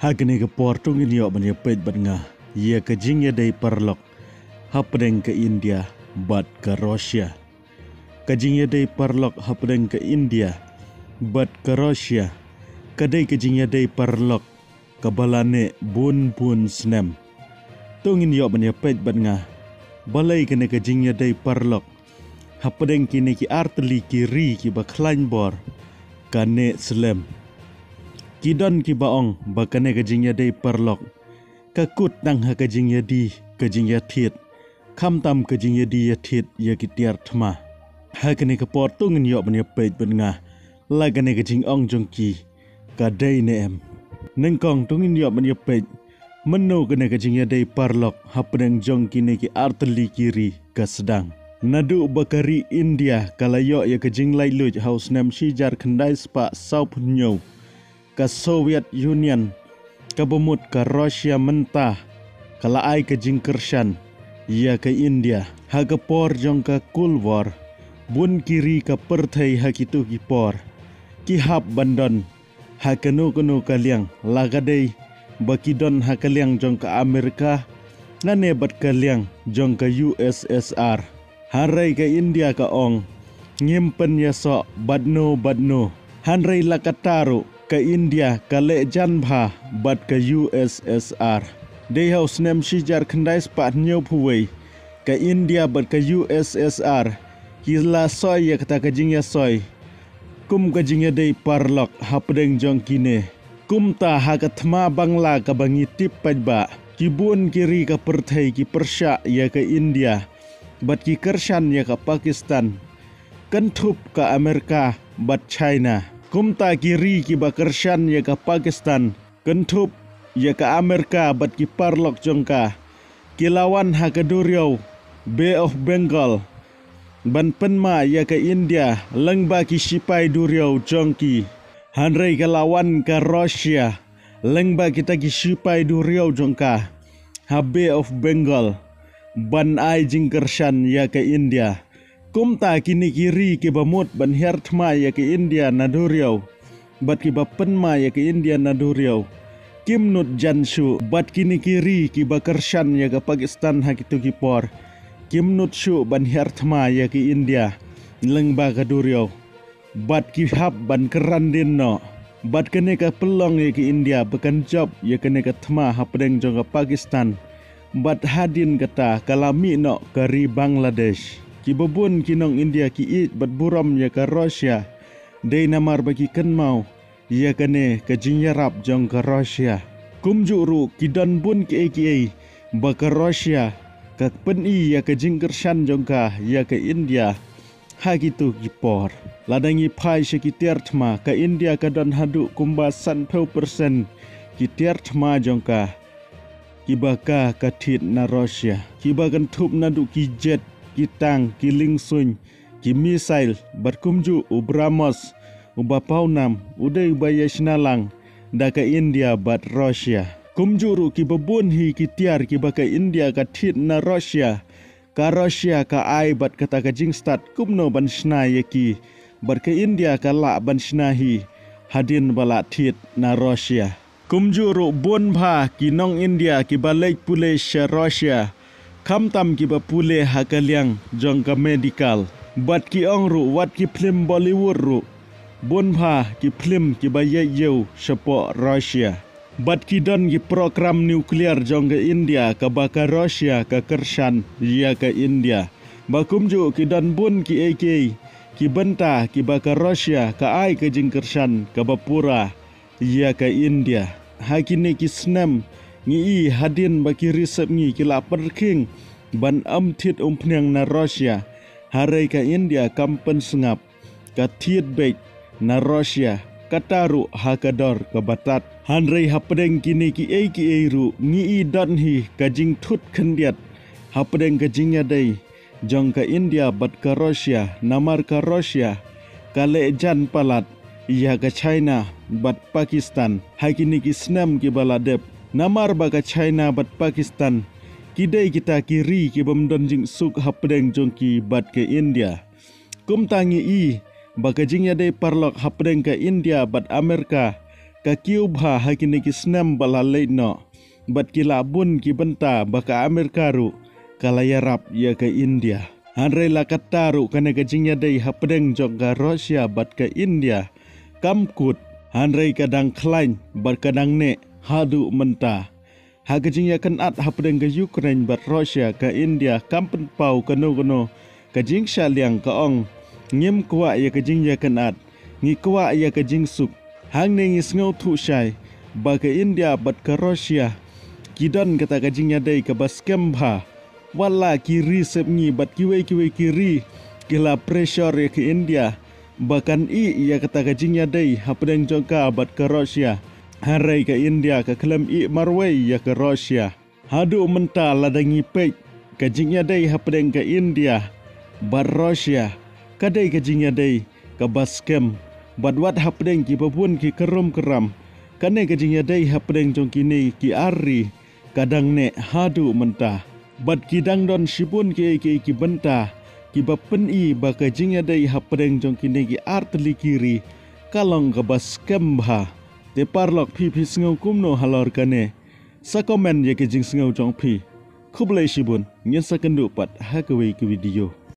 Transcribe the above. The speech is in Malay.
Hagni ke portung ini ok banya pet batngah. Ia ke jingya day parlok. Hapdeng ke India bat ke Rusia. Ke jingya day parlok hapdeng ke India bat ke Rusia. Kadai ke jingya day parlok ke balane bun snem. Tungin yok banya pet batngah. Balai kene ke jingya day parlok. Hapdeng kini ki arteli kiri ki baklain bor. Kane slem. Kidon ki baong bakane kajingya day parlok. Kakut nang ha kajingya di kajingya tit. Kamtam kajingya di ya tit ya kitiar thma. Hakane ka portungin yok banya pet benga. Lagane kajing ong jongki kadai ne em. Nengkong tungin yok banya pet. Menu kene kajingya day parlok hapdeng jongki ne ki arteli kiri ka sedang. Nadu bakari India kalayok ya kajing lai luj haus nem shijar kendai spa South Nyo. Ke Soviet Union, ke Bemut, ke Rusia mentah, ke laai ke Jingkershan, ia ke India, ha ke por jong ke Kulwar, bun kiri ke Perthai ha kitu ki por, ki hap bandon, ha kenu ke liang, lagadai, bakidon ha ke liang jong ke Amerika, ngane bat ke liang jong ke USSR, harai ke India ke ong, ngimpen ya sok badno, hanrai lakataru, ke India ke Lek Janbha bat ke USSR. Dei haus nem shijar kendai spat nyau puwei ke India bat ke USSR. Kila soy ya kata kajingya soy. Kum kajingya dei parlok hapdeng jong kine. Kum ta ha ke thma Bangla ke bangi tip pajba. Kibun kiri ke Perthai ki Persya ya ke India. Bat ki Kershan ya ke Pakistan. Kentup ke Amerika bat China. Kumta kiri ki Bakershan ya ke Pakistan, kentup ya ke Amerika bat ki parlok jongka, kilawan ha ke Duriau, Bay of Bengal, ban penma ya ke India, lengba ki Sipai Duriau jongki, hanrei ke lawan ke Rusia, lengba kita ki Sipai Duriau jongka, ha Bay of Bengal, ban ai Jingkershan ya ke India. Kumta kini kiri ki Bamut ban hertma ya ke India naduriau. Bat ki bapenma ya ke India naduriau. Kimnut Janshu bat kini kiri ki Bakershan ya ke Pakistan hakitu ki por. Kimnut Shu ban hertma ya ke India. Lengba ke duriau. Bat ki hab ban kerandin no. Bat kene ke pelong ya ke India bekan job ya kene ke thma hapdeng jong ke Pakistan. Bat hadin kata kalami no kari Bangladesh. Ki bebun kinong India ki it bat buram ya ke Rusia. Dei namar bagi kenmau ya kene ke jinyarap jong ke Rusia. Kumjuru ki don bun ki aka ba ke Rusia. Ke peni ya ke Jingkershan jong ka ya ke India. Ha gitu ki por. Ladangi pai se ki tertma ke India ke don hadu kumbasan 10% ki tertma jong ka. Ki baka ke tit na Rusia. Ki bagan tup nadu ki jet. Ki tang, ki lingsun, ki misail, berkumju ubramos, ubapaunam, udai ubaya sinalang, da ke India bat Rusia. Kumjuru ki bebun hi ki tiar ki baka India ka tit na Rusia. Ka Rusia ka ai bat kata ka jingstat kumno ban sna yaki, bat ke India ka la ban snahi, hadin bala tit na Rusia. Kumjuru bun bha ki nong India ki balik pule sya Rusia. Kamtam ki bapule hakaliang jong ka medical. Bat ki ongru wat ki film Bollywood ru. Bunbha ki film ki bayayau sepo Rusia. Bat ki don ki program nuklear jong ke India ka baka Rusia ka Kershan ya ke India. Bakumju ki don bun ki AK ki benta ki baka Rusia ka ai ke Jingkershan ka bapura ya ke India. Hakini ki snem ngi hadin baki risep ngi kila perking ban tit umpnyang na Rusia harai ka India kampen sengap ka tiet bek na Rusia kataru hakador ka batat hanrei hapdeng kini ki ru ngi don hi ka jing thut khendiat hapdeng ka jingya dei jong ka India bat ka Rusia namar ka Rusia ka le jan palat iya ka China bat Pakistan hakini ki snem ki baladep namar baga China bat Pakistan. Kidai kita kiri ki bamdon jing suk hapdeng jongki bat ke India. Kum tangi baga jingya dei parlok hapdeng ke India bat Amerika ka kiu bha hakini ki snam balalai no bat ki labun ki benta baka Amerikaru kala yarap ya ke India. Hanrei la kataru kana ka jingya dei hapdeng jok ga Russia bat ke India kamkut hanrei kadang klain bat kadang ne hadu menta. Hagajing ya kan at hapdeng ke Ukraine bat Russia ke India kampen pau kano kajing syaliang kaong ngim kwa ya kajing ya kan at ngi kwa ya kajing suk hang ne ngis ngau thu syai ba ke India bat ke Russia kidon kata kajing ya dei ke baskem bha wala kiri sep ngi bat kiwe kiri kila pressure ya ke India bahkan ya kata kajing ya dei hapdeng jongka bat ke Russia. Harai ke India ke kelam marway ya ke Russia. Hadu menta ladangi pek kajingnya dai hapdeng ke India bar Russia. Kadai kajingnya dai ke baskem badwat hapdeng ki babun ki keram. Kane kajingnya dai hapdeng jong kini ki ari kadang ne hadu menta. Bad kidang don shibun ki benta ki bapen ba kajingnya dai hapdeng jong kini ki artli kiri kalong ke baskem bha. Te parlok pi sengau kumno halor kane. Sa komen ya ke jing sengau jong pi. Kublai shibun, nyen sa kendu pat ha ke video.